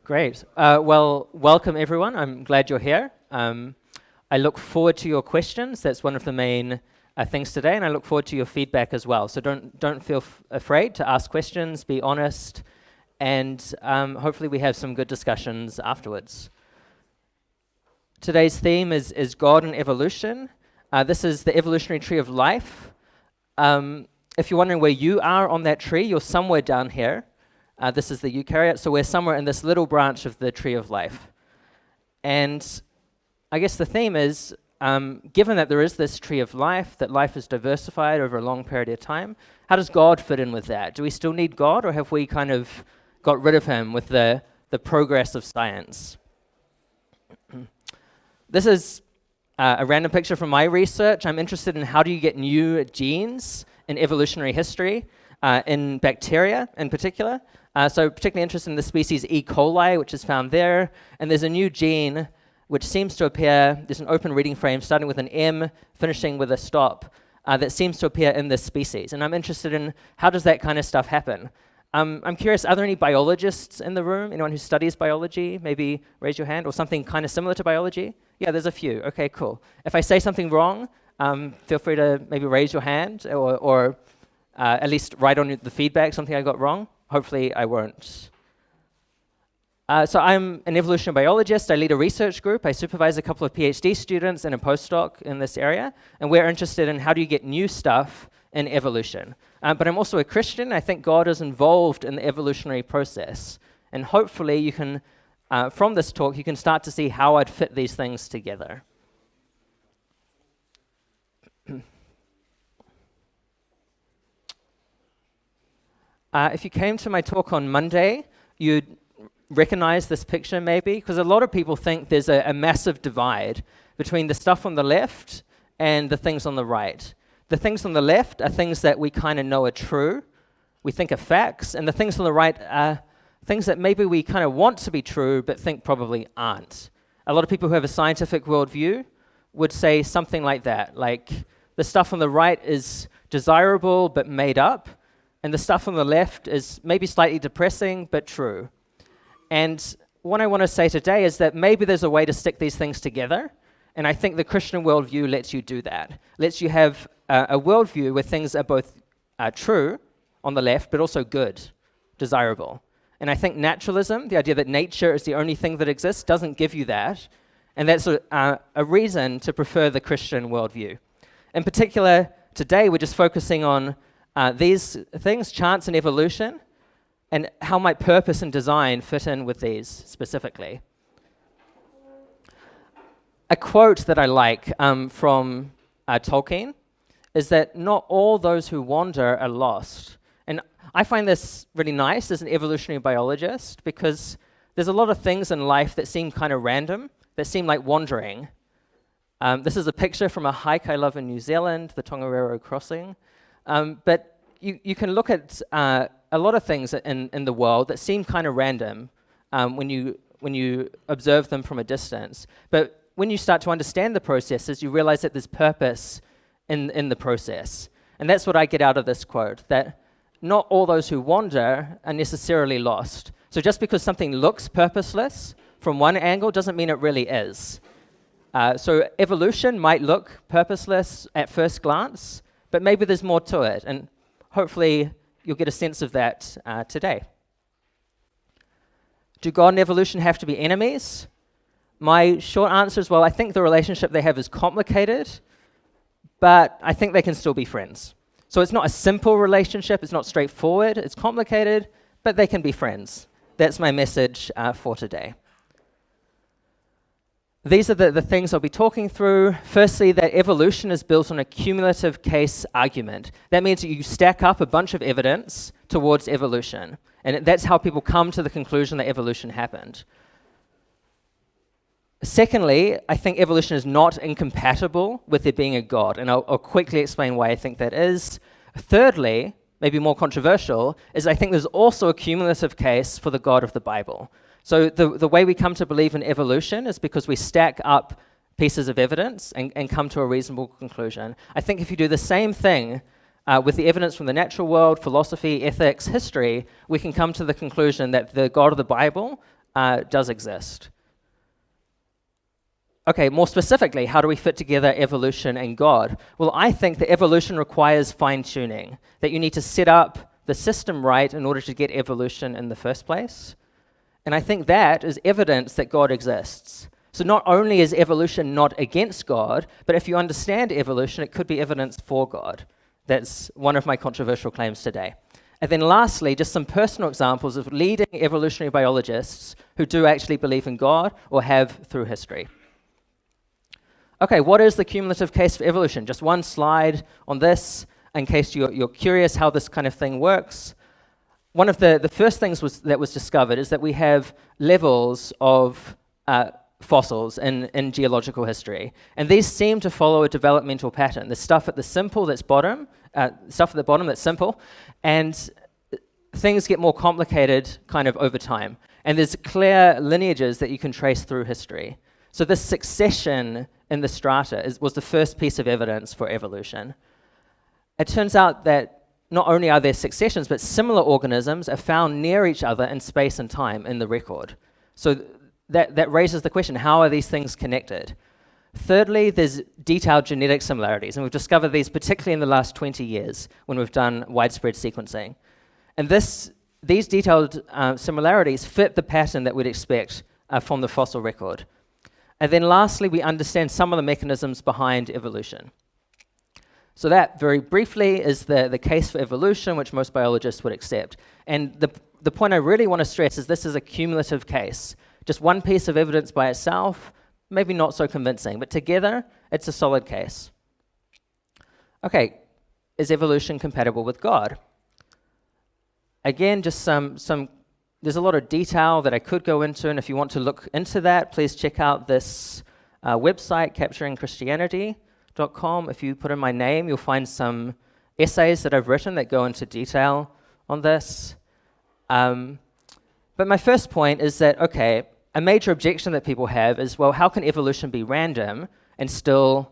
Great. Well, welcome everyone. I'm glad you're here. I look forward to your questions. That's one of the main things today, and I look forward to your feedback as well. So don't feel afraid to ask questions, be honest, and hopefully we have some good discussions afterwards. Today's theme is God and evolution. This is the evolutionary tree of life. If you're wondering where you are on that tree, you're somewhere down here. This is the eukaryote, so we're somewhere in this little branch of the tree of life. And I guess the theme is, given that there is this tree of life, that life is diversified over a long period of time, how does God fit in with that? Do we still need God, or have we kind of got rid of him with the progress of science? This is a random picture from my research. I'm interested in how do you get new genes in evolutionary history, in bacteria in particular. So particularly interested in the species E. coli, which is found there. And there's a new gene which seems to appear, there's an open reading frame starting with an M, finishing with a stop, that seems to appear in this species. And I'm interested in how does that kind of stuff happen? I'm curious, are there any biologists in the room? Anyone who studies biology? Maybe raise your hand, or something kind of similar to biology? Yeah, there's a few. Okay, cool. If I say something wrong, feel free to maybe raise your hand, or at least write on the feedback something I got wrong. Hopefully I won't. So I'm an evolutionary biologist. I lead a research group. I supervise a couple of PhD students and a postdoc in this area. And we're interested in how do you get new stuff in evolution. But I'm also a Christian. I think God is involved in the evolutionary process. And hopefully you can, from this talk, you can start to see how I'd fit these things together. If you came to my talk on Monday, you'd recognize this picture maybe, because a lot of people think there's a massive divide between the stuff on the left and the things on the right. The things on the left are things that we kind of know are true, we think are facts, and the things on the right are things that maybe we kind of want to be true but think probably aren't. A lot of people who have a scientific worldview would say something like that, like the stuff on the right is desirable but made up, and the stuff on the left is maybe slightly depressing, but true. And what I want to say today is that maybe there's a way to stick these things together, and I think the Christian worldview lets you do that. Lets you have a worldview where things are both true on the left, but also good, desirable. And I think naturalism, the idea that nature is the only thing that exists, doesn't give you that, and that's a reason to prefer the Christian worldview. In particular, today we're just focusing on these things, chance and evolution, and how might purpose and design fit in with these specifically. A quote that I like from Tolkien is that not all those who wander are lost. And I find this really nice as an evolutionary biologist, because there's a lot of things in life that seem kind of random, that seem like wandering. This is a picture from a hike I love in New Zealand, the Tongariro Crossing. But you can look at a lot of things in the world that seem kind of random when you observe them from a distance. But when you start to understand the processes, you realize that there's purpose in the process. And that's what I get out of this quote, that not all those who wander are necessarily lost. So just because something looks purposeless from one angle doesn't mean it really is. So evolution might look purposeless at first glance, but maybe there's more to it, and hopefully you'll get a sense of that today. Do God and evolution have to be enemies? My short answer is, well, I think the relationship they have is complicated, but I think they can still be friends. So it's not a simple relationship, it's not straightforward, it's complicated, but they can be friends. That's my message for today. These are the things I'll be talking through. Firstly, that evolution is built on a cumulative case argument. That means that you stack up a bunch of evidence towards evolution. And that's how people come to the conclusion that evolution happened. Secondly, I think evolution is not incompatible with there being a God. And I'll quickly explain why I think that is. Thirdly, maybe more controversial, is I think there's also a cumulative case for the God of the Bible. So the way we come to believe in evolution is because we stack up pieces of evidence and come to a reasonable conclusion. I think if you do the same thing with the evidence from the natural world, philosophy, ethics, history, we can come to the conclusion that the God of the Bible does exist. Okay, more specifically, how do we fit together evolution and God? Well, I think that evolution requires fine-tuning, that you need to set up the system right in order to get evolution in the first place. And I think that is evidence that God exists. So not only is evolution not against God, but if you understand evolution, it could be evidence for God. That's one of my controversial claims today. And then lastly, just some personal examples of leading evolutionary biologists who do actually believe in God or have through history. Okay, what is the cumulative case for evolution? Just one slide on this, in case you're curious how this kind of thing works. One of the first things that was discovered is that we have levels of fossils in geological history, and these seem to follow a developmental pattern. The stuff at the bottom that's simple, and things get more complicated kind of over time. And there's clear lineages that you can trace through history. So this succession in the strata was the first piece of evidence for evolution. It turns out that not only are there successions, but similar organisms are found near each other in space and time in the record. So that raises the question, how are these things connected? Thirdly, there's detailed genetic similarities, and we've discovered these particularly in the last 20 years when we've done widespread sequencing. And these detailed similarities fit the pattern that we'd expect from the fossil record. And then lastly, we understand some of the mechanisms behind evolution. So that, very briefly, is the case for evolution, which most biologists would accept. And the point I really want to stress is this is a cumulative case. Just one piece of evidence by itself, maybe not so convincing, but together, it's a solid case. Okay, is evolution compatible with God? Again, just there's a lot of detail that I could go into, and if you want to look into that, please check out this website, capturingchristianity.com. If you put in my name, you'll find some essays that I've written that go into detail on this. But my first point is that, okay, a major objection that people have is, well, how can evolution be random and still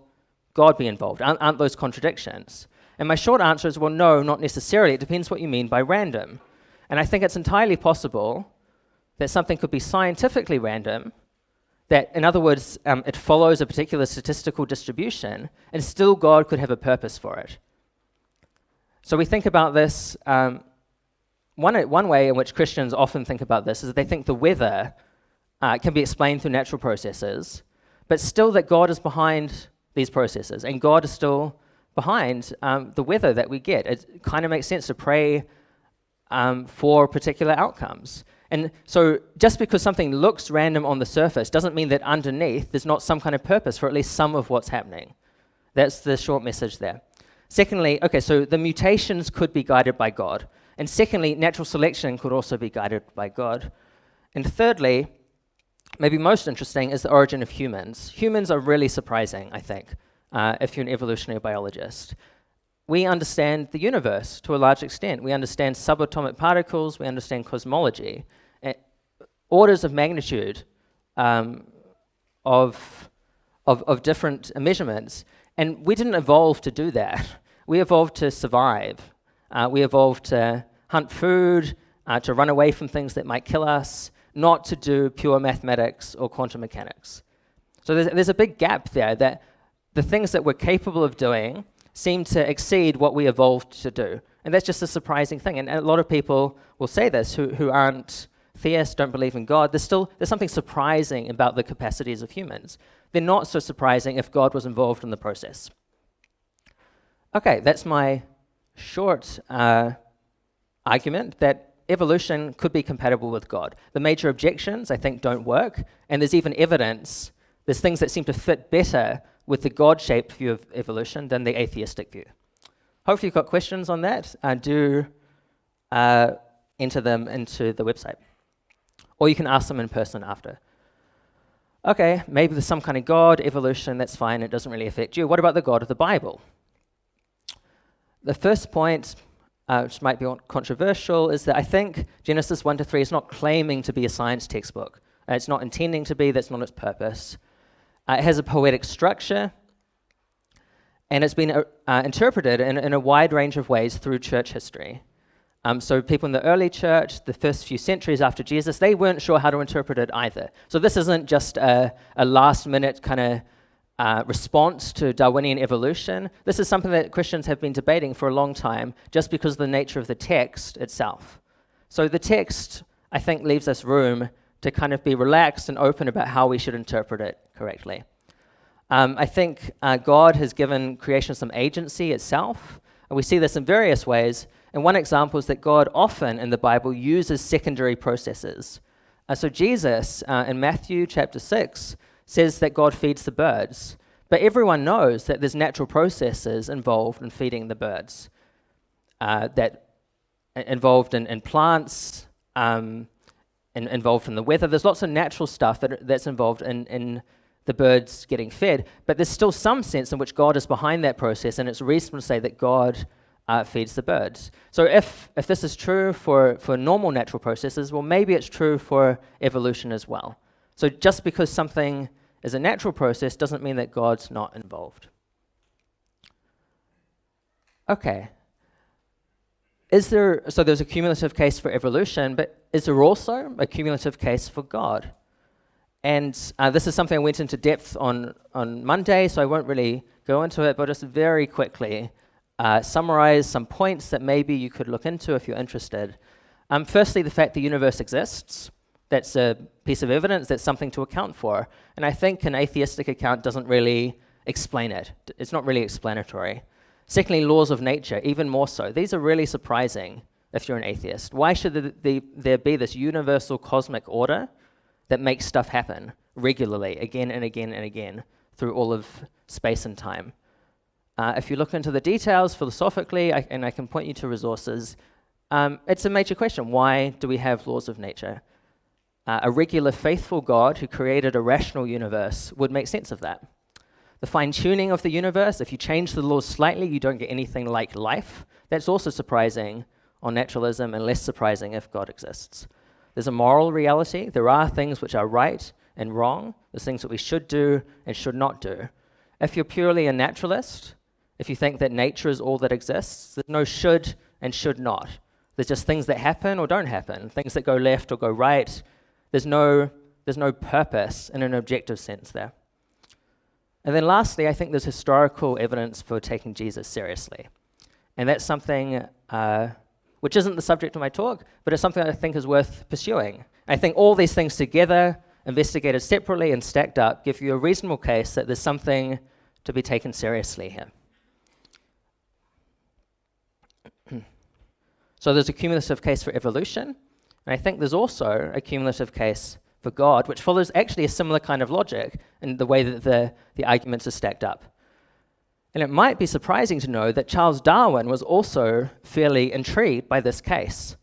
God be involved? Aren't those contradictions? And my short answer is, well, no, not necessarily. It depends what you mean by random. And I think it's entirely possible that something could be scientifically random, that, in other words, it follows a particular statistical distribution, and still God could have a purpose for it. So we think about this, one way in which Christians often think about this is that they think the weather can be explained through natural processes, but still that God is behind these processes, and God is still behind the weather that we get. It kind of makes sense to pray for particular outcomes. And so just because something looks random on the surface doesn't mean that underneath there's not some kind of purpose for at least some of what's happening. That's the short message there. Secondly, okay, so the mutations could be guided by God. And secondly, natural selection could also be guided by God. And thirdly, maybe most interesting, is the origin of humans. Humans are really surprising, I think, if you're an evolutionary biologist. We understand the universe to a large extent. We understand subatomic particles, we understand cosmology, orders of magnitude of different measurements. And we didn't evolve to do that. We evolved to survive. We evolved to hunt food, to run away from things that might kill us, not to do pure mathematics or quantum mechanics. So there's a big gap there, that the things that we're capable of doing seem to exceed what we evolved to do. And that's just a surprising thing. And a lot of people will say this, who aren't theists, don't believe in God. There's something surprising about the capacities of humans. They're not so surprising if God was involved in the process. Okay, that's my short argument that evolution could be compatible with God. The major objections, I think, don't work, and there's even evidence, there's things that seem to fit better with the God-shaped view of evolution than the atheistic view. Hopefully you've got questions on that. Do enter them into the website. Or you can ask them in person after. Okay, maybe there's some kind of God, evolution, that's fine, it doesn't really affect you. What about the God of the Bible? The first point, which might be controversial, is that I think Genesis 1-3 is not claiming to be a science textbook. It's not intending to be, that's not its purpose. It has a poetic structure, and it's been interpreted in a wide range of ways through church history. So people in the early church, the first few centuries after Jesus, they weren't sure how to interpret it either. So this isn't just a last-minute kind of response to Darwinian evolution. This is something that Christians have been debating for a long time, just because of the nature of the text itself. So the text, I think, leaves us room to kind of be relaxed and open about how we should interpret it correctly. I think God has given creation some agency itself, and we see this in various ways. And one example is that God often in the Bible uses secondary processes. So Jesus, in Matthew chapter 6, says that God feeds the birds. But everyone knows that there's natural processes involved in feeding the birds, that involved in plants, and involved in the weather. There's lots of natural stuff that's involved in the birds getting fed, but there's still some sense in which God is behind that process, and it's reasonable to say that God feeds the birds. So if this is true for normal natural processes, well, maybe it's true for evolution as well. So just because something is a natural process doesn't mean that God's not involved. Okay. So there's a cumulative case for evolution, but is there also a cumulative case for God? And this is something I went into depth on Monday, so I won't really go into it, but just very quickly summarize some points that maybe you could look into if you're interested. Firstly, the fact the universe exists. That's a piece of evidence, that's something to account for. And I think an atheistic account doesn't really explain it. It's not really explanatory. Secondly, laws of nature, even more so. These are really surprising if you're an atheist. Why should there be this universal cosmic order that makes stuff happen regularly, again and again and again, through all of space and time? If you look into the details philosophically, and I can point you to resources, it's a major question. Why do we have laws of nature? A regular, faithful God who created a rational universe would make sense of that. The fine-tuning of the universe, if you change the laws slightly, you don't get anything like life. That's also surprising on naturalism and less surprising if God exists. There's a moral reality. There are things which are right and wrong. There's things that we should do and should not do. If you're purely a naturalist, if you think that nature is all that exists, there's no should and should not. There's just things that happen or don't happen, things that go left or go right. There's no purpose in an objective sense there. And then lastly, I think there's historical evidence for taking Jesus seriously. And that's something which isn't the subject of my talk, but it's something I think is worth pursuing. I think all these things together, investigated separately and stacked up, give you a reasonable case that there's something to be taken seriously here. So there's a cumulative case for evolution, and I think there's also a cumulative case for God, which follows actually a similar kind of logic in the way that the arguments are stacked up. And it might be surprising to know that Charles Darwin was also fairly intrigued by this case.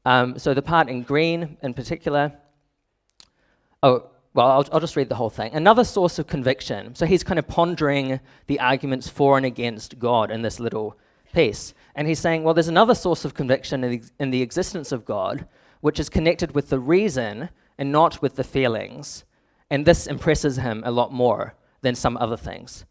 So the part in green in particular, I'll just read the whole thing. Another source of conviction. So he's kind of pondering the arguments for and against God in this little piece. And he's saying, well, there's another source of conviction in the existence of God, which is connected with the reason and not with the feelings. And this impresses him a lot more than some other things.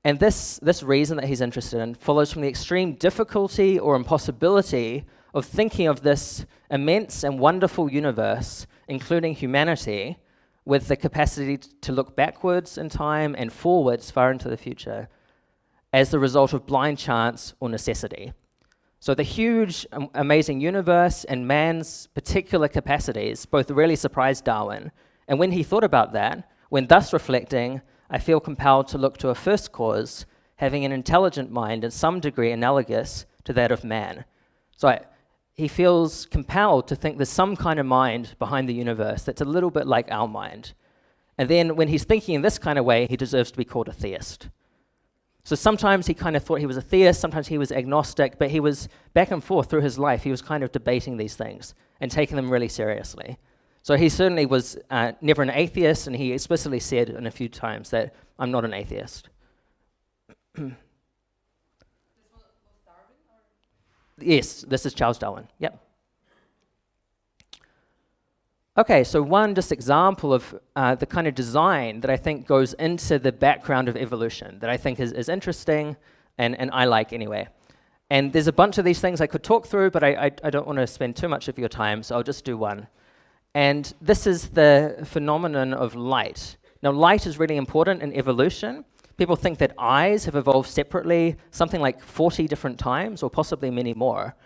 And this reason that he's interested in follows from the extreme difficulty or impossibility of thinking of this immense and wonderful universe, including humanity, with the capacity to look backwards in time and forwards far into the future, as the result of blind chance or necessity. So the huge, amazing universe and man's particular capacities both really surprised Darwin. And when he thought about that, when thus reflecting, I feel compelled to look to a first cause, having an intelligent mind in some degree analogous to that of man. So he feels compelled to think there's some kind of mind behind the universe that's a little bit like our mind. And then when he's thinking in this kind of way, he deserves to be called a theist. So sometimes he kind of thought he was a theist, sometimes he was agnostic, but he was back and forth through his life. He was kind of debating these things and taking them really seriously. So he certainly was never an atheist, and he explicitly said in a few times that I'm not an atheist. Yes, this is Charles Darwin. Yep. Okay, so one just example of the kind of design that I think goes into the background of evolution that I think is interesting and I like anyway. And there's a bunch of these things I could talk through, but I don't want to spend too much of your time, so I'll just do one. And this is the phenomenon of light. Now, light is really important in evolution. People think that eyes have evolved separately, something like 40 different times, or possibly many more.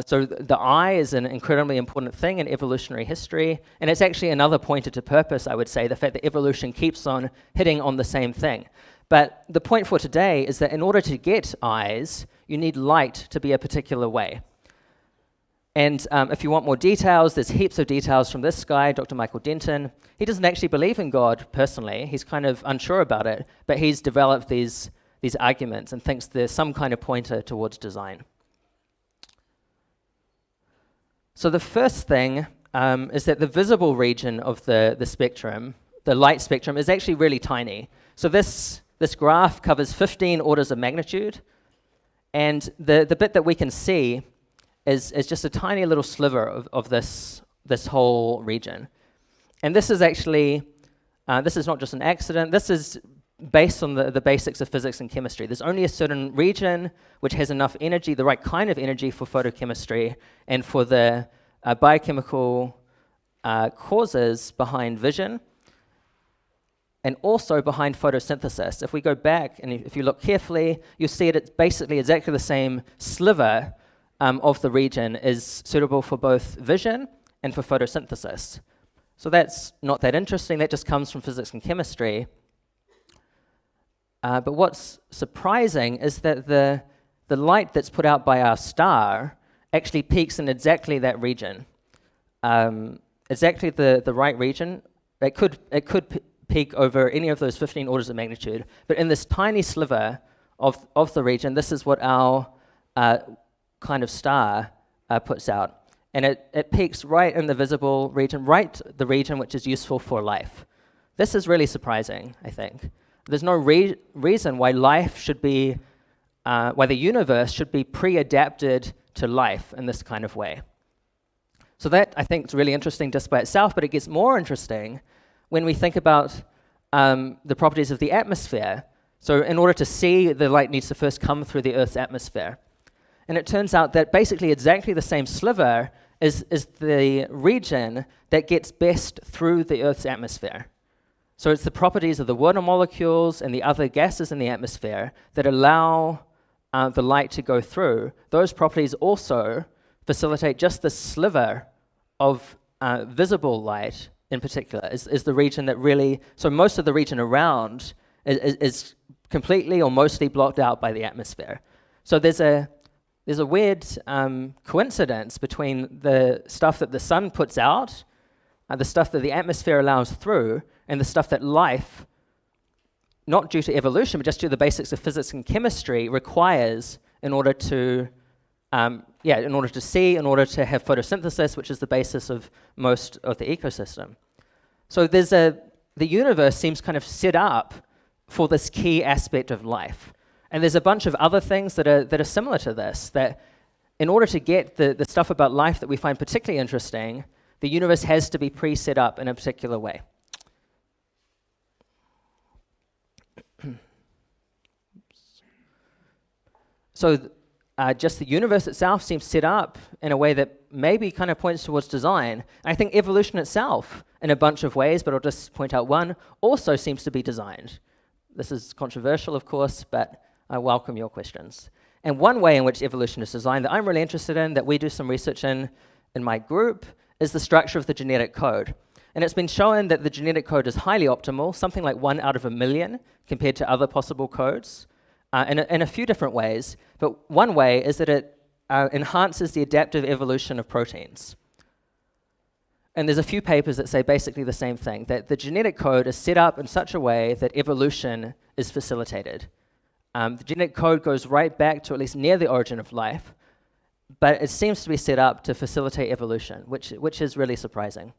So the eye is an incredibly important thing in evolutionary history, and it's actually another pointer to purpose, I would say, the fact that evolution keeps on hitting on the same thing. But the point for today is that in order to get eyes, you need light to be a particular way. And if you want more details, there's heaps of details from this guy, Dr. Michael Denton. He doesn't actually believe in God personally. He's kind of unsure about it, but he's developed these arguments and thinks there's some kind of pointer towards design. So the first thing is that the visible region of the spectrum, the light spectrum, is actually really tiny. So this graph covers 15 orders of magnitude, and the bit that we can see is just a tiny little sliver of this whole region. And this is actually, this is not just an accident, this is based on the basics of physics and chemistry. There's only a certain region which has enough energy, the right kind of energy for photochemistry and for the biochemical causes behind vision, and also behind photosynthesis. If we go back and if you look carefully, you'll see it's basically exactly the same sliver of the region is suitable for both vision and for photosynthesis. So that's not that interesting, that just comes from physics and chemistry. But what's surprising is that the light that's put out by our star actually peaks in exactly that region. Exactly the right region. It could peak over any of those 15 orders of magnitude, but in this tiny sliver of the region, this is what our kind of star puts out. And it peaks right in the visible region, right the region which is useful for life. This is really surprising, I think. There's no reason why life should be, why the universe should be pre-adapted to life in this kind of way. So that, I think, is really interesting just by itself, but it gets more interesting when we think about the properties of the atmosphere. So in order to see, the light needs to first come through the Earth's atmosphere. And it turns out that basically exactly the same sliver is the region that gets best through the Earth's atmosphere. So it's the properties of the water molecules and the other gases in the atmosphere that allow the light to go through. Those properties also facilitate just the sliver of visible light in particular, is the region that really, so most of the region around is completely or mostly blocked out by the atmosphere. So there's a weird coincidence between the stuff that the sun puts out, the stuff that the atmosphere allows through, and the stuff that life, not due to evolution, but just due to the basics of physics and chemistry, requires in order to see, in order to have photosynthesis, which is the basis of most of the ecosystem. So the universe seems kind of set up for this key aspect of life. And there's a bunch of other things that are similar to this, that in order to get the stuff about life that we find particularly interesting, the universe has to be pre-set up in a particular way. So just the universe itself seems set up in a way that maybe kind of points towards design. And I think evolution itself, in a bunch of ways, but I'll just point out one, also seems to be designed. This is controversial, of course, but I welcome your questions. And one way in which evolution is designed that I'm really interested in, that we do some research in my group, is the structure of the genetic code. And it's been shown that the genetic code is highly optimal, something like 1 out of 1 million compared to other possible codes, in a few different ways. But one way is that it enhances the adaptive evolution of proteins. And there's a few papers that say basically the same thing, that the genetic code is set up in such a way that evolution is facilitated. The genetic code goes right back to at least near the origin of life, but it seems to be set up to facilitate evolution, which is really surprising.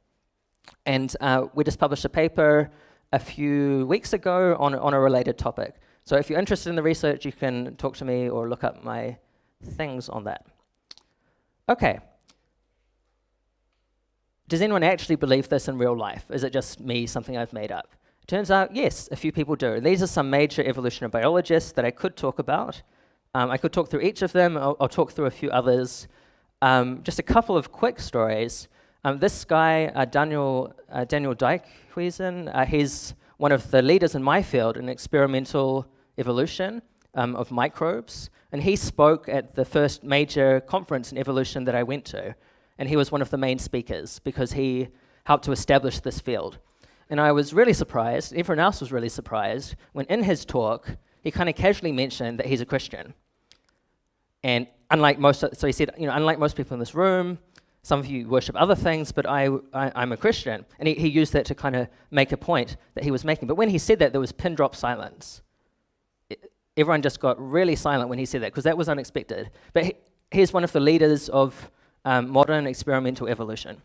And we just published a paper a few weeks ago on a related topic. So if you're interested in the research, you can talk to me or look up my things on that. Okay. Does anyone actually believe this in real life? Is it just me, something I've made up? Turns out, yes, a few people do. These are some major evolutionary biologists that I could talk about. I could talk through each of them. I'll talk through a few others. Just a couple of quick stories. This guy, Daniel Dijkhuizen, he's one of the leaders in my field in experimental evolution of microbes. And he spoke at the first major conference in evolution that I went to. And he was one of the main speakers because he helped to establish this field. And I was really surprised, everyone else was really surprised, when in his talk, he kind of casually mentioned that he's a Christian. And so he said, unlike most people in this room, some of you worship other things, but I'm a Christian. And he used that to kind of make a point that he was making. But when he said that, there was pin drop silence. Everyone just got really silent when he said that, because that was unexpected. But he's one of the leaders of modern experimental evolution.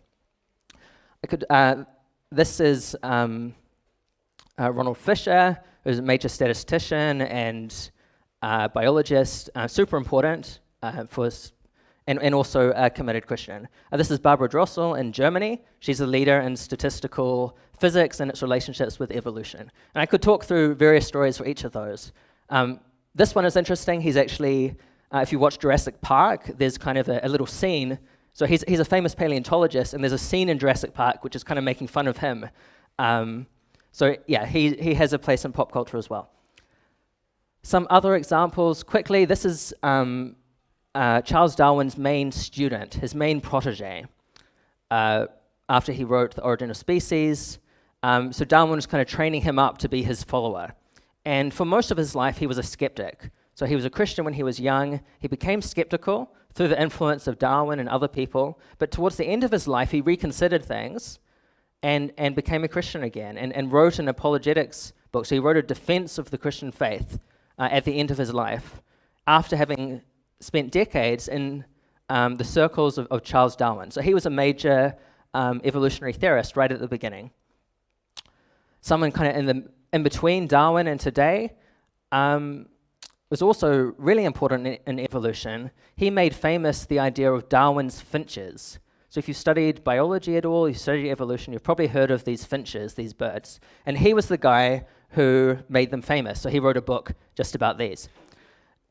This is Ronald Fisher, who's a major statistician and biologist, super important and also a committed Christian. This is Barbara Drossel in Germany. She's a leader in statistical physics and its relationships with evolution. And I could talk through various stories for each of those. This one is interesting. He's actually, if you watch Jurassic Park, there's kind of a little scene. So he's a famous paleontologist, and there's a scene in Jurassic Park which is kind of making fun of him. So yeah, he has a place in pop culture as well. Some other examples, quickly. This is Charles Darwin's main student, his main protege, after he wrote The Origin of Species. So Darwin was kind of training him up to be his follower. And for most of his life, he was a skeptic. So he was a Christian when he was young. He became skeptical through the influence of Darwin and other people. But towards the end of his life, he reconsidered things and became a Christian again and wrote an apologetics book. So he wrote a defense of the Christian faith at the end of his life, after having spent decades in the circles of Charles Darwin. So he was a major evolutionary theorist right at the beginning. Someone kind of in between Darwin and today was also really important in evolution. He made famous the idea of Darwin's finches. So if you studied biology at all, you studied evolution, you've probably heard of these finches, these birds. And he was the guy who made them famous. So he wrote a book just about these.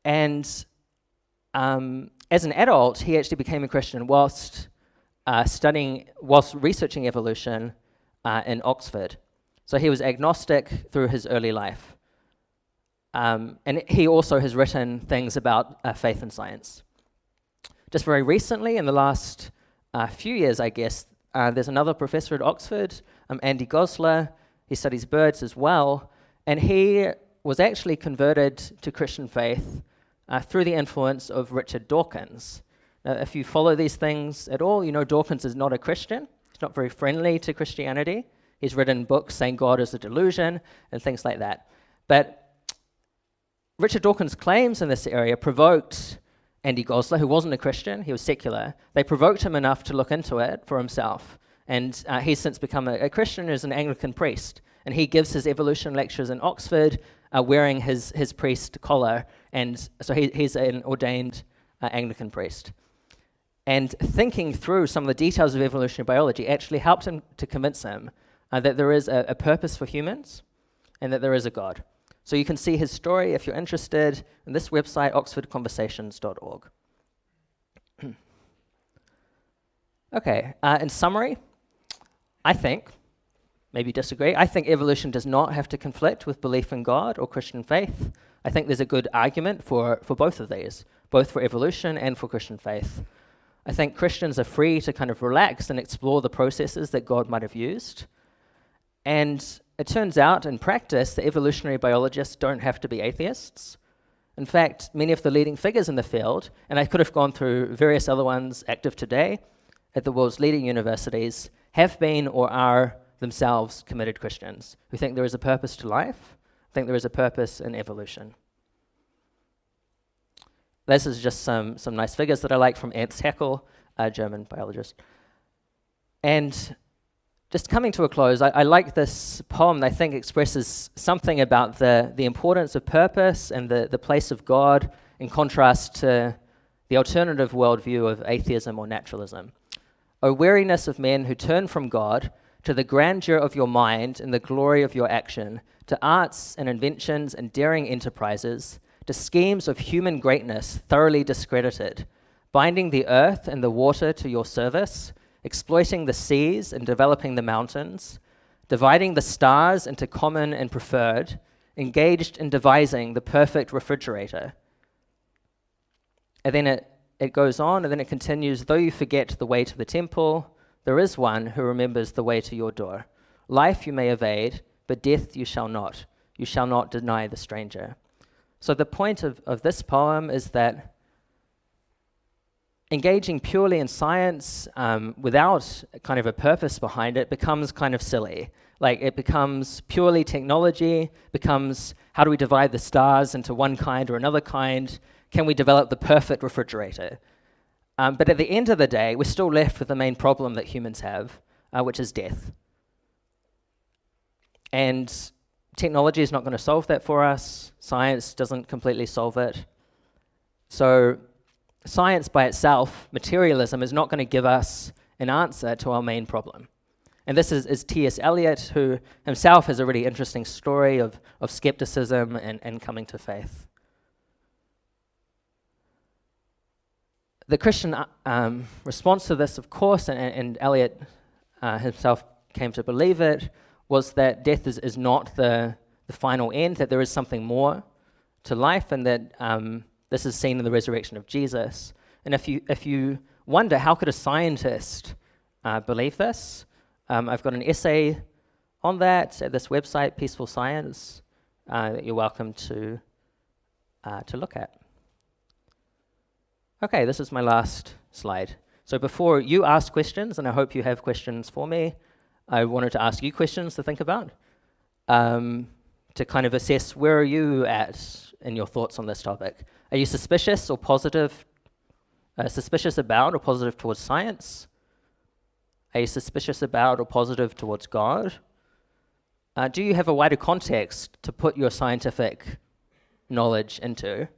And as an adult, he actually became a Christian whilst researching evolution in Oxford. So he was agnostic through his early life. And he also has written things about faith and science. Just very recently, in the last few years, I guess, there's another professor at Oxford, Andy Gosler. He studies birds as well. And he was actually converted to Christian faith through the influence of Richard Dawkins. Now, if you follow these things at all, you know Dawkins is not a Christian. He's not very friendly to Christianity. He's written books saying God is a delusion and things like that. But Richard Dawkins' claims in this area provoked Andy Gosler, who wasn't a Christian, he was secular. They provoked him enough to look into it for himself. And he's since become a Christian as an Anglican priest. And he gives his evolution lectures in Oxford wearing his priest collar. And so he's an ordained Anglican priest. And thinking through some of the details of evolutionary biology actually helped him to convince him that there is a purpose for humans and that there is a God. So you can see his story if you're interested in this website, oxfordconversations.org. Okay, in summary, I think, maybe disagree, I think evolution does not have to conflict with belief in God or Christian faith. I think there's a good argument for both of these, both for evolution and for Christian faith. I think Christians are free to kind of relax and explore the processes that God might have used. And it turns out in practice that evolutionary biologists don't have to be atheists. In fact, many of the leading figures in the field, and I could have gone through various other ones active today at the world's leading universities, have been or are themselves committed Christians who think there is a purpose to life, think there is a purpose in evolution. This is just some nice figures that I like from Ernst Haeckel, a German biologist. And just coming to a close, I like this poem that I think expresses something about the importance of purpose and the place of God in contrast to the alternative worldview of atheism or naturalism. O weariness of men who turn from God, to the grandeur of your mind and the glory of your action, to arts and inventions and daring enterprises, to schemes of human greatness thoroughly discredited, binding the earth and the water to your service, exploiting the seas and developing the mountains, dividing the stars into common and preferred, engaged in devising the perfect refrigerator. And then it goes on, and then it continues, though you forget the way to the temple, there is one who remembers the way to your door. Life you may evade, but death you shall not. You shall not deny the stranger. So the point of this poem is that engaging purely in science without kind of a purpose behind it becomes kind of silly. Like, it becomes purely technology, becomes how do we divide the stars into one kind or another kind? Can we develop the perfect refrigerator? But at the end of the day, we're still left with the main problem that humans have, which is death. And technology is not going to solve that for us. Science doesn't completely solve it. So science by itself, materialism, is not going to give us an answer to our main problem. And this is T.S. Eliot, who himself has a really interesting story of skepticism and coming to faith. The Christian response to this, of course, and Eliot himself came to believe it, was that death is not the final end, that there is something more to life, and that this is seen in the resurrection of Jesus. And if you wonder, how could a scientist believe this? I've got an essay on that at this website, Peaceful Science, that you're welcome to look at. Okay, this is my last slide. So before you ask questions, and I hope you have questions for me, I wanted to ask you questions to think about, to kind of assess where are you at in your thoughts on this topic. Are you suspicious or positive, suspicious about or positive towards science? Are you suspicious about or positive towards God? Do you have a wider context to put your scientific knowledge into?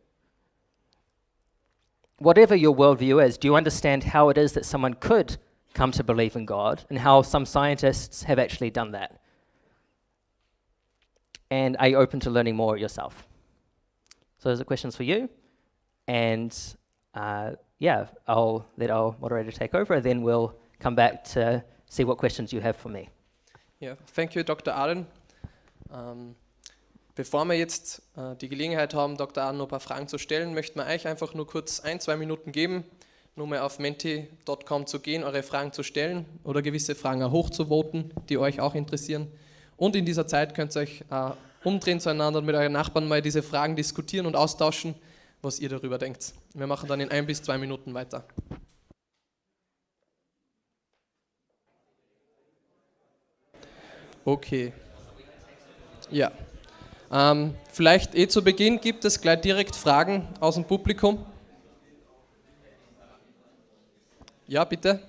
Whatever your worldview is, do you understand how it is that someone could come to believe in God and how some scientists have actually done that? And are you open to learning more yourself? So those are questions for you. And I'll let our moderator take over, and then we'll come back to see what questions you have for me. Ja, thank you, Dr. Ardern. Bevor wir jetzt die Gelegenheit haben, Dr. Ardern noch ein paar Fragen zu stellen, möchten wir euch einfach nur kurz 1-2 Minuten geben, nur mal auf menti.com zu gehen, eure Fragen zu stellen oder gewisse Fragen auch hochzuvoten, die euch auch interessieren. Und in dieser Zeit könnt ihr euch umdrehen zueinander und mit euren Nachbarn mal diese Fragen diskutieren und austauschen, was ihr darüber denkt. Wir machen dann in 1 bis 2 Minuten weiter. Okay. Ja. Vielleicht zu Beginn gibt es gleich direkt Fragen aus dem Publikum. Ja, bitte.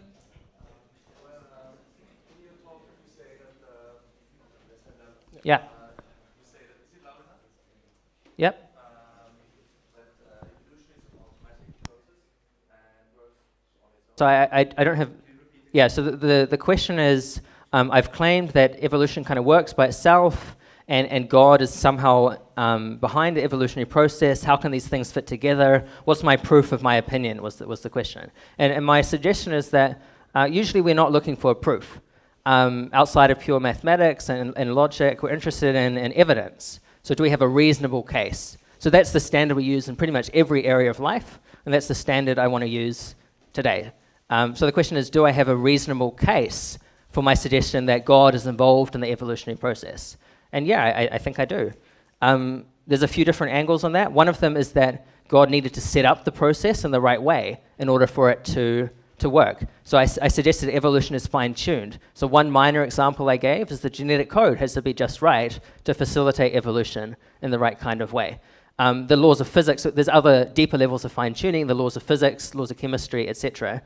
Yeah. Yep. So I don't have, yeah, so the question is, I've claimed that evolution kind of works by itself, and God is somehow behind the evolutionary process. How can these things fit together? What's my proof of my opinion was the question. And my suggestion is that usually we're not looking for a proof. Outside of pure mathematics and logic, we're interested in evidence. So do we have a reasonable case? So that's the standard we use in pretty much every area of life, and that's the standard I want to use today. So the question is, do I have a reasonable case for my suggestion that God is involved in the evolutionary process? And yeah, I think I do. There's a few different angles on that. One of them is that God needed to set up the process in the right way in order for it to work. So I suggested evolution is fine-tuned. So one minor example I gave is the genetic code has to be just right to facilitate evolution in the right kind of way. The laws of physics, there's other deeper levels of fine-tuning, the laws of physics, laws of chemistry, etc.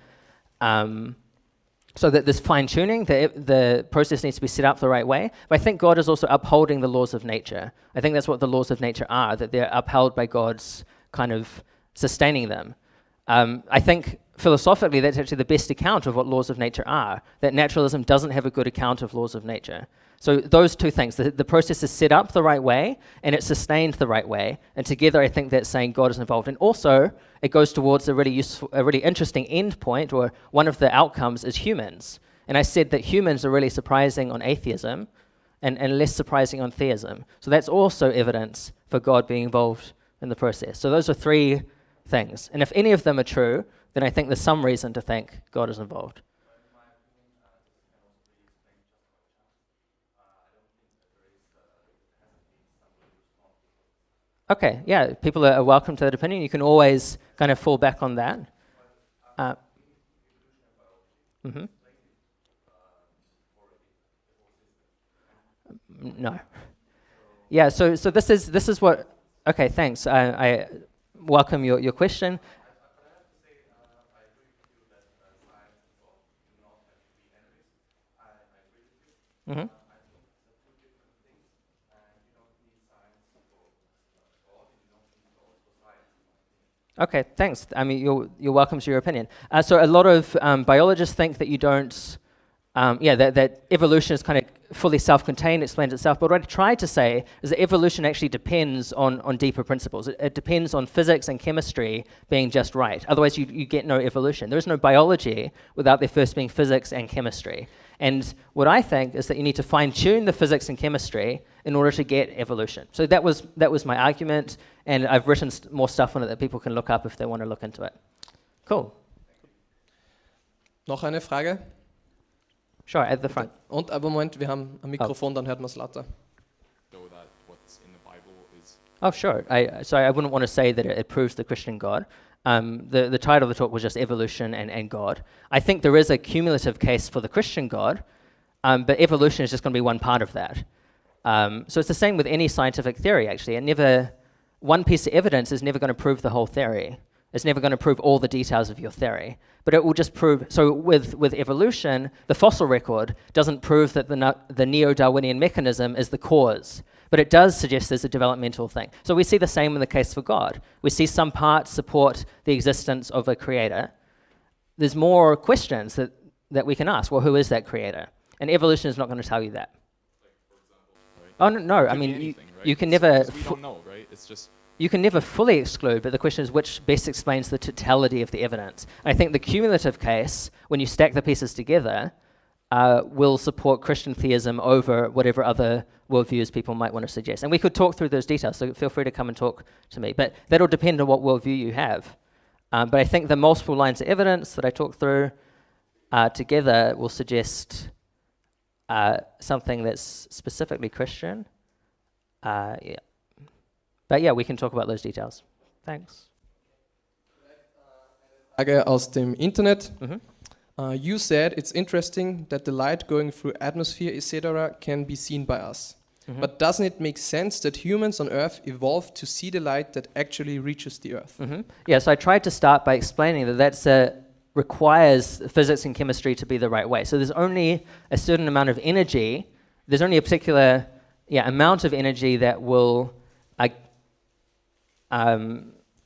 So that this fine-tuning, the process needs to be set up the right way. But I think God is also upholding the laws of nature. I think that's what the laws of nature are, that they're upheld by God's kind of sustaining them. I think philosophically, that's actually the best account of what laws of nature are, that naturalism doesn't have a good account of laws of nature. So those two things, the process is set up the right way and it's sustained the right way, and together I think that's saying God is involved. And also, it goes towards a really interesting end point, or one of the outcomes is humans. And I said that humans are really surprising on atheism and less surprising on theism. So that's also evidence for God being involved in the process. So those are three things. And if any of them are true, then I think there's some reason to think God is involved. Okay, yeah, people are welcome to that opinion. You can always kind of fall back on that. No. Yeah, so this is what... Okay, thanks. I welcome your question. Mm-hmm. Okay, thanks. I mean, you're welcome to your opinion. So a lot of biologists think that you don't, that evolution is kind of fully self-contained, explains itself. But what I tried to say is that evolution actually depends on deeper principles. It depends on physics and chemistry being just right. Otherwise, you get no evolution. There is no biology without there first being physics and chemistry. And what I think is that you need to fine-tune the physics and chemistry in order to get evolution. So that was my argument, and I've written more stuff on it that people can look up if they want to look into it. Cool. Noch eine Frage? Sure, at the front. Und aber Moment, wir haben ein Mikrofon, dann hört man es lauter. Oh, sure. I wouldn't want to say that it proves the Christian God. The title of the talk was just evolution and God. I think there is a cumulative case for the Christian God, but evolution is just going to be one part of that. So it's the same with any scientific theory, actually. One piece of evidence is never going to prove the whole theory. It's never going to prove all the details of your theory. But it will just prove... So with evolution, the fossil record doesn't prove that the neo-Darwinian mechanism is the cause. But it does suggest there's a developmental thing. So we see the same in the case for God. We see some parts support the existence of a creator. There's more questions that we can ask. Well, who is that creator? And evolution is not going to tell you that. Oh, no. I mean, you can never... We don't know, right? It's just... You can never fully exclude, but the question is which best explains the totality of the evidence. And I think the cumulative case, when you stack the pieces together, will support Christian theism over whatever other worldviews people might want to suggest. And we could talk through those details, so feel free to come and talk to me. But that'll depend on what worldview you have. But I think the multiple lines of evidence that I talked through together will suggest something that's specifically Christian. Yeah. But yeah, we can talk about those details. Thanks. Frage aus dem Internet. Mm-hmm. You said it's interesting that the light going through atmosphere, etc., can be seen by us. Mm-hmm. But doesn't it make sense that humans on Earth evolved to see the light that actually reaches the Earth? Mm-hmm. Yeah, so I tried to start by explaining that requires physics and chemistry to be the right way. So there's only a certain amount of energy, there's only a particular amount of energy that will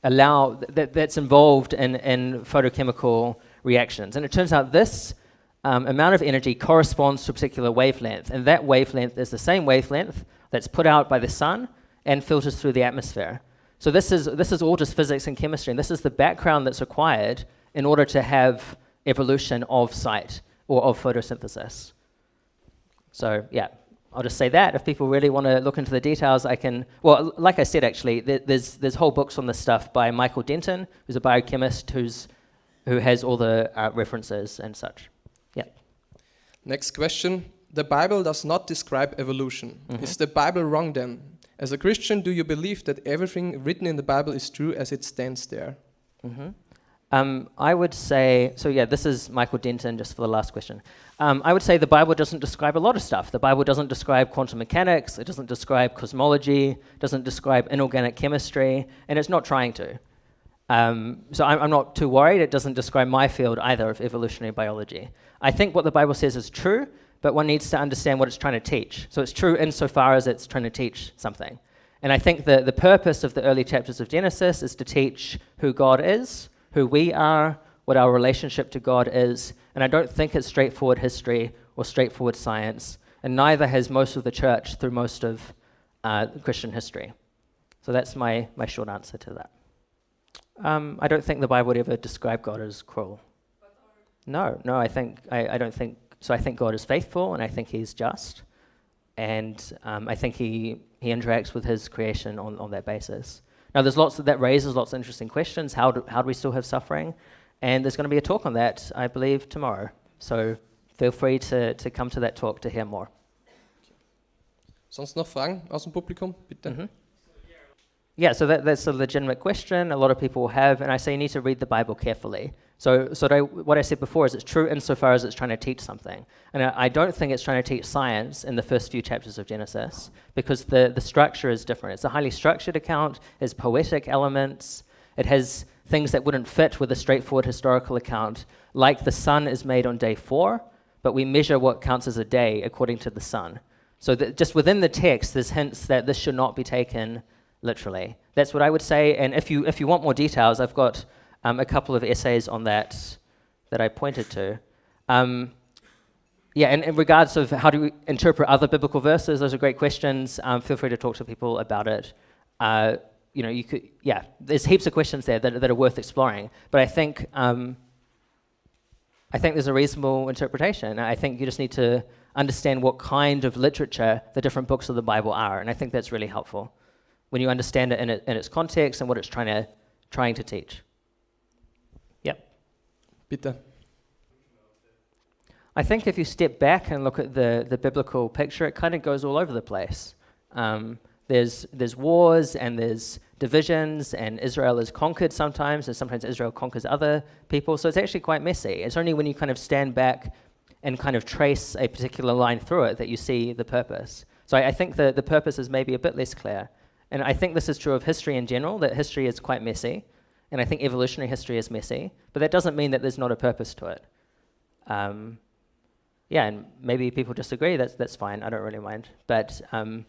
allow, that's involved in photochemical reactions. And it turns out this amount of energy corresponds to a particular wavelength, and that wavelength is the same wavelength that's put out by the sun and filters through the atmosphere. So this is all just physics and chemistry, and this is the background that's required in order to have evolution of sight or of photosynthesis. So yeah, I'll just say that. If people really want to look into the details, I can... Well, like I said, actually, there's whole books on this stuff by Michael Denton, who's a biochemist who has all the references and such. Yeah. Next question. The Bible does not describe evolution. Mm-hmm. Is the Bible wrong then? As a Christian, do you believe that everything written in the Bible is true as it stands there? Mm-hmm. I would say, so yeah, this is Michael Denton, just for the last question. I would say the Bible doesn't describe a lot of stuff. The Bible doesn't describe quantum mechanics, it doesn't describe cosmology, doesn't describe inorganic chemistry, and it's not trying to. So I'm not too worried. It doesn't describe my field either of evolutionary biology. I think what the Bible says is true, but one needs to understand what it's trying to teach. So it's true insofar as it's trying to teach something. And I think the purpose of the early chapters of Genesis is to teach who God is, who we are, what our relationship to God is, and I don't think it's straightforward history or straightforward science, and neither has most of the church through most of Christian history. So that's my short answer to that. I don't think the Bible would ever describe God as cruel. No, I don't think so. I think God is faithful, and I think He's just, and I think He interacts with His creation on that basis. Now, that raises lots of interesting questions. How do we still have suffering? And there's going to be a talk on that, I believe, tomorrow. So feel free to come to that talk to hear more. Sonst noch Fragen aus dem Publikum? Bitte. Mm-hmm. Yeah, so that's a legitimate question a lot of people have, and I say you need to read the Bible carefully. So what I said before is it's true insofar as it's trying to teach something. And I don't think it's trying to teach science in the first few chapters of Genesis, because the structure is different. It's a highly structured account, it has poetic elements, it has things that wouldn't fit with a straightforward historical account, like the sun is made on day 4, but we measure what counts as a day according to the sun. So just within the text, there's hints that this should not be taken literally. That's what I would say, and if you want more details, I've got a couple of essays on that I pointed to. And in regards of how do we interpret other biblical verses, those are great questions. Feel free to talk to people about it. There's heaps of questions there that are worth exploring, but I think there's a reasonable interpretation. I think you just need to understand what kind of literature the different books of the Bible are, and I think that's really helpful when you understand it in its context and what it's trying to teach. Yep. Bitte. I think if you step back and look at the biblical picture, it kind of goes all over the place. There's wars and there's divisions, and Israel is conquered sometimes, and sometimes Israel conquers other people, so it's actually quite messy. It's only when you kind of stand back and kind of trace a particular line through it that you see the purpose. So I think the purpose is maybe a bit less clear. And I think this is true of history in general, that history is quite messy, and I think evolutionary history is messy, but that doesn't mean that there's not a purpose to it. And maybe people disagree, that's fine, I don't really mind. But I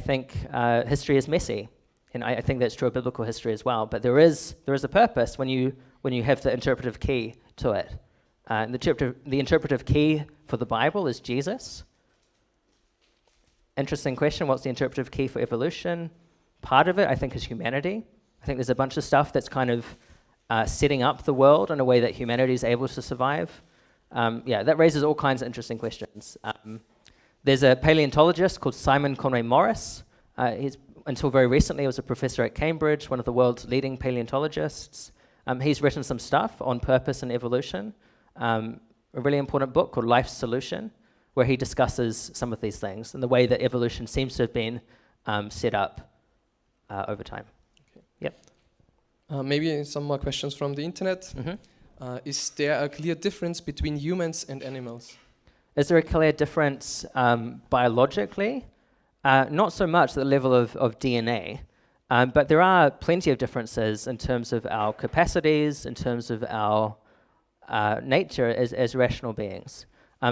think history is messy, and I think that's true of biblical history as well, but there is a purpose when you have the interpretive key to it. The interpretive key for the Bible is Jesus. Interesting question, what's the interpretive key for evolution? Part of it, I think, is humanity. I think there's a bunch of stuff that's kind of setting up the world in a way that humanity is able to survive. That raises all kinds of interesting questions. There's a paleontologist called Simon Conway Morris. Until very recently, he was a professor at Cambridge, one of the world's leading paleontologists. He's written some stuff on purpose and evolution. A really important book called Life's Solution, where he discusses some of these things and the way that evolution seems to have been set up over time. Okay. Yep. Maybe some more questions from the internet. Mm-hmm. Is there a clear difference between humans and animals? Is there a clear difference biologically? Not so much at the level of DNA, but there are plenty of differences in terms of our capacities, in terms of our nature as rational beings.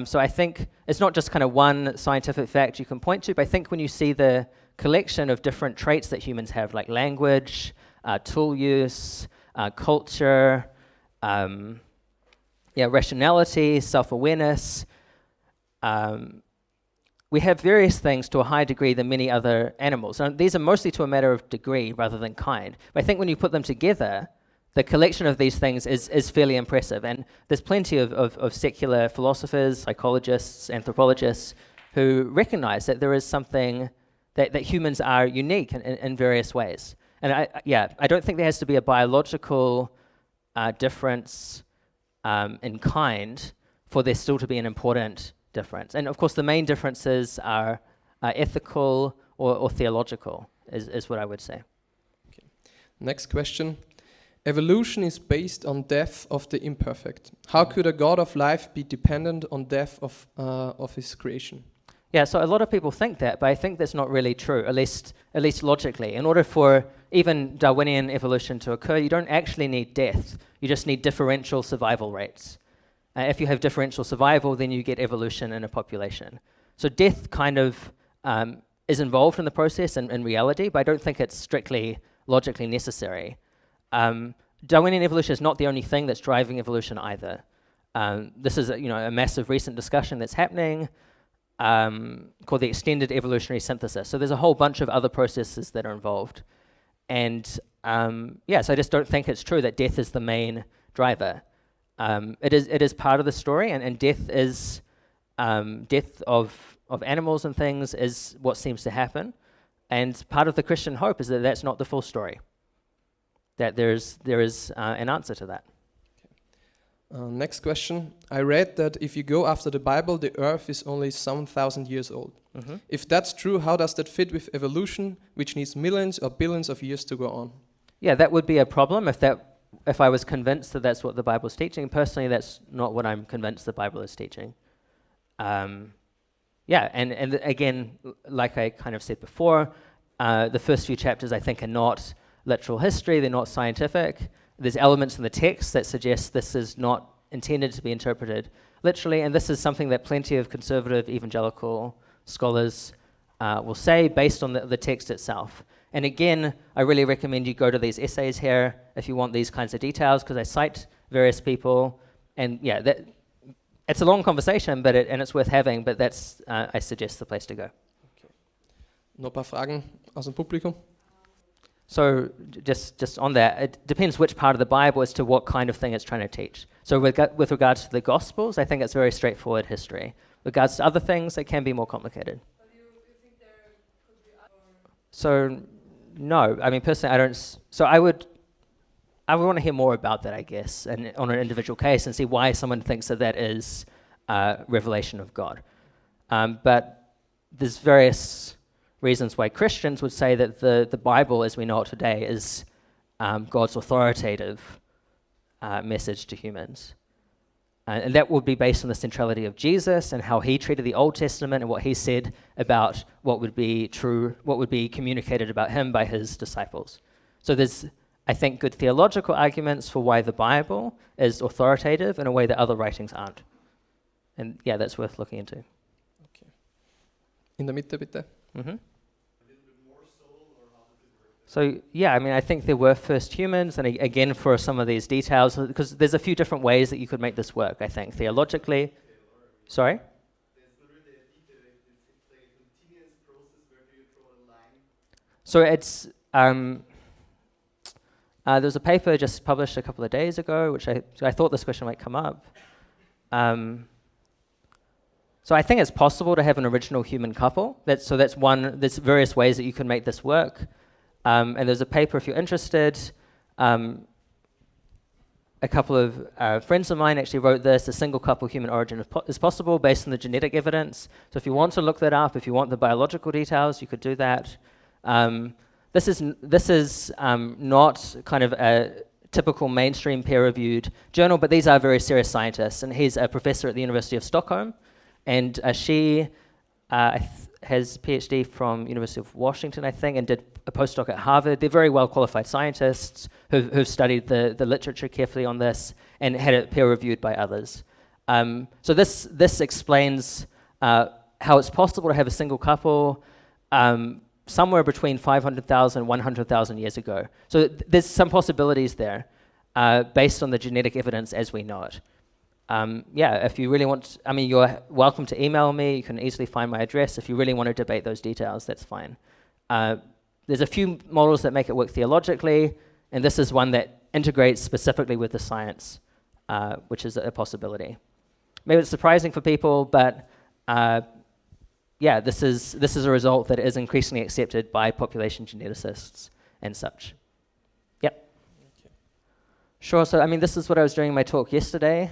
So I think it's not just kind of one scientific fact you can point to, but I think when you see the collection of different traits that humans have, like language, tool use, culture, rationality, self-awareness, we have various things to a higher degree than many other animals. And these are mostly to a matter of degree rather than kind. But I think when you put them together, the collection of these things is fairly impressive. And there's plenty of secular philosophers, psychologists, anthropologists who recognize that there is something that humans are unique in various ways. And I don't think there has to be a biological difference in kind for there still to be an important difference. And of course, the main differences are ethical or theological, is what I would say. Okay. Next question. Evolution is based on death of the imperfect. How could a God of life be dependent on death of his creation? Yeah, so a lot of people think that, but I think that's not really true, at least logically. In order for even Darwinian evolution to occur, you don't actually need death. You just need differential survival rates. If you have differential survival, then you get evolution in a population. So death kind of is involved in the process in reality, but I don't think it's strictly logically necessary. Darwinian evolution is not the only thing that's driving evolution either. This is a massive recent discussion that's happening called the extended evolutionary synthesis. So there's a whole bunch of other processes that are involved. And so I just don't think it's true that death is the main driver. It is part of the story, and death is death of animals and things is what seems to happen. And part of the Christian hope is that that's not the full story. That there is an answer to that. Next question. I read that if you go after the Bible, the earth is only some 1,000 years old. Mm-hmm. If that's true, how does that fit with evolution, which needs millions or billions of years to go on? Yeah, that would be a problem if I was convinced that that's what the Bible is teaching. Personally, that's not what I'm convinced the Bible is teaching. And again, like I kind of said before, the first few chapters I think are not literal history, they're not scientific. There's elements in the text that suggest this is not intended to be interpreted literally, and this is something that plenty of conservative evangelical scholars will say based on the text itself. And again, I really recommend you go to these essays here if you want these kinds of details, because I cite various people, and it's a long conversation, but it's worth having, but that's, I suggest, the place to go. Okay. Noch ein paar Fragen aus dem Publikum? So just on that, it depends which part of the Bible as to what kind of thing it's trying to teach. So with regards to the Gospels, I think it's very straightforward history. With regards to other things, it can be more complicated. But you think there could be other... So no, I mean personally, I don't. So I would want to hear more about that, I guess, and on an individual case, and see why someone thinks that is revelation of God. But there's various reasons why Christians would say that the Bible, as we know it today, is God's authoritative message to humans. And that would be based on the centrality of Jesus and how he treated the Old Testament and what he said about what would be true, what would be communicated about him by his disciples. So there's, I think, good theological arguments for why the Bible is authoritative in a way that other writings aren't. And yeah, that's worth looking into. Okay. In der Mitte, bitte. Mm-hmm. So yeah, I mean, I think there were first humans, and again, for some of these details, because there's a few different ways that you could make this work, I think, theologically. Sorry? So it's, there's a paper just published a couple of days ago, which I thought this question might come up. So I think it's possible to have an original human couple. There's various ways that you can make this work. And there's a paper, if you're interested, a couple of friends of mine actually wrote this, a single couple human origin is possible based on the genetic evidence. So if you want to look that up, if you want the biological details, you could do that. This is not kind of a typical mainstream peer-reviewed journal, but these are very serious scientists. And he's a professor at the University of Stockholm, and she has a PhD from University of Washington, I think, and did a postdoc at Harvard. They're very well-qualified scientists who've studied the literature carefully on this and had it peer-reviewed by others. So this explains how it's possible to have a single couple somewhere between 500,000 and 100,000 years ago. So there's some possibilities there based on the genetic evidence as we know it. If you really want, you're welcome to email me. You can easily find my address. If you really want to debate those details, that's fine. There's a few models that make it work theologically, and this is one that integrates specifically with the science, which is a possibility. Maybe it's surprising for people, but this is a result that is increasingly accepted by population geneticists and such. Yep. Okay. Sure, so this is what I was doing in my talk yesterday,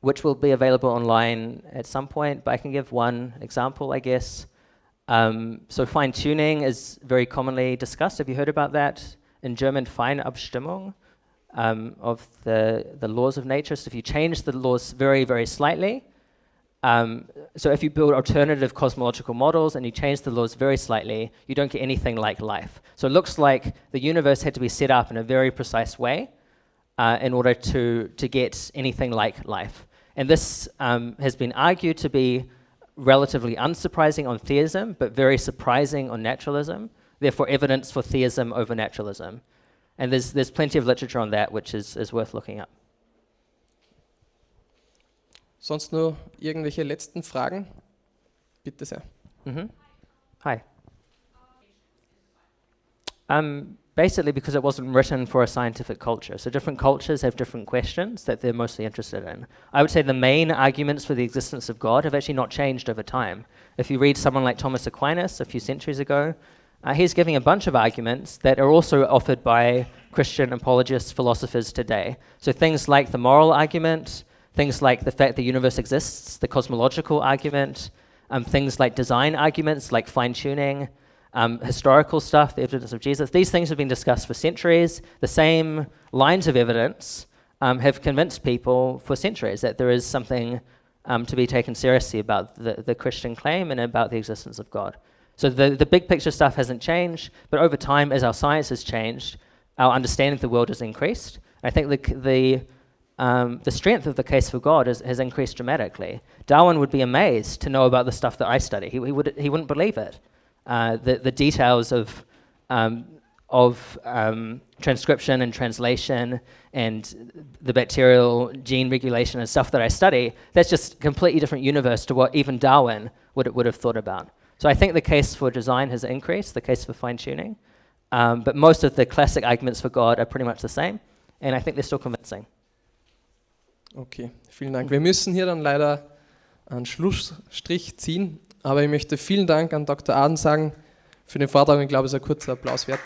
which will be available online at some point, but I can give one example, I guess. So fine-tuning is very commonly discussed. Have you heard about that? In German, Feinabstimmung of the laws of nature. So if you change the laws very, very slightly, so if you build alternative cosmological models and you change the laws very slightly, you don't get anything like life. So it looks like the universe had to be set up in a very precise way in order to get anything like life. And this has been argued to be relatively unsurprising on theism, but very surprising on naturalism, therefore evidence for theism over naturalism. And there's plenty of literature on that which is worth looking up. Sonst nur irgendwelche letzten Fragen? Bitte sehr. Hi. Basically because it wasn't written for a scientific culture. So different cultures have different questions that they're mostly interested in. I would say the main arguments for the existence of God have actually not changed over time. If you read someone like Thomas Aquinas a few centuries ago, he's giving a bunch of arguments that are also offered by Christian apologists, philosophers today. So things like the moral argument, things like the fact the universe exists, the cosmological argument, things like design arguments, like fine-tuning, historical stuff, the evidence of Jesus. These things have been discussed for centuries. The same lines of evidence have convinced people for centuries that there is something to be taken seriously about the Christian claim and about the existence of God. So the big picture stuff hasn't changed, but over time, as our science has changed, our understanding of the world has increased. I think the strength of the case for God has increased dramatically. Darwin would be amazed to know about the stuff that I study. He wouldn't believe it. The details of transcription and translation and the bacterial gene regulation and stuff that I study, that's just a completely different universe to what even Darwin would have thought about. So I think the case for design has increased, the case for fine-tuning, but most of the classic arguments for God are pretty much the same, and I think they're still convincing. Okay, vielen Dank. Wir müssen hier dann leider einen Schlussstrich ziehen, aber ich möchte vielen Dank an Dr. Ardern sagen für den Vortrag und ich glaube, es ist ein kurzer Applaus wert.